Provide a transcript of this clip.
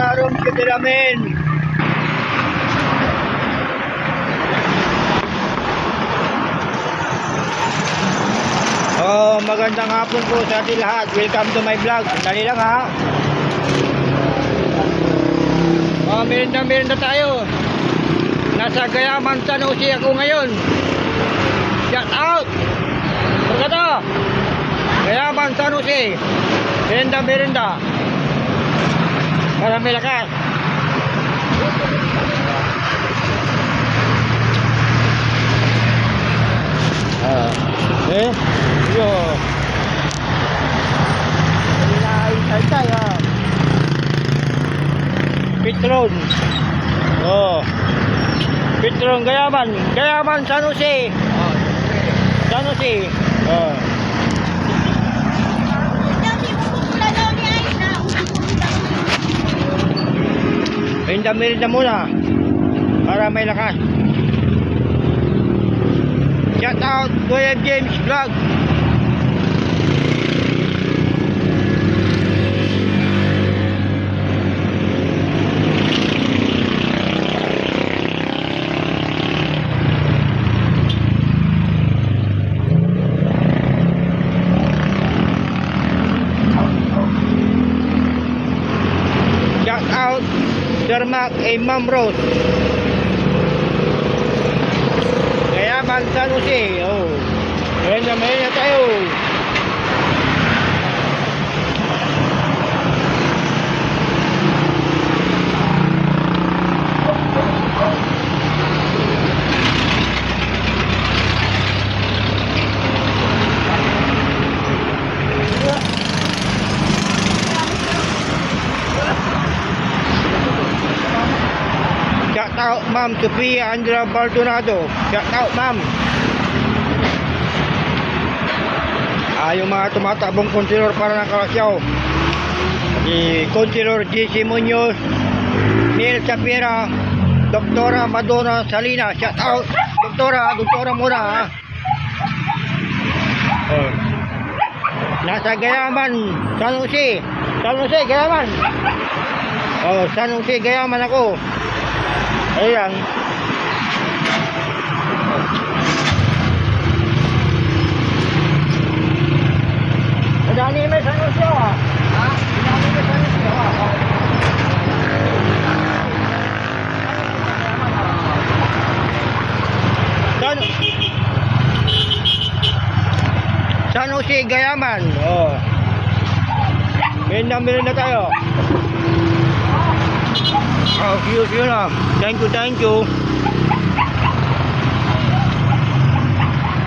Narong Kitiramin. Oh, magandang hapon po sa ating lahat. Welcome to my vlog. Dali lang ha. Oh, merinda tayo. Nasa Gayaman, San Jose ako ngayon. Shout out. Berkata. Gayaman, San Jose. Merinda. Para may lakas. Yo. Ay tayo. Petron. Oh. Petron Gayaman San Jose. San Jose. Oh. Merinda muna para may lakas. Shout out Kuya James Vlog. Shout out Sir Mac A. Ma'am Rose. Gayaman San Jose. Oh. Merinda tayo. Shout out Ma'am Sophia Andrea Baldonado. Shout out Ma'am. Yung mga tumatabong konsilor para ng Kalasyaw. Si Konsilor JC Munoz, Neil Sapira, Doktora Madonna Salina. Shout out Doktora muna ha. Oh. Nasa Gayaman, San Jose, Gayaman. Oh, San Jose, Gayaman ako. Ayan. Madami may San Jose ha. Madami may San Jose ha. San Jose, Gayaman. Oh. Merinda tayo. Oh, view na. Thank you.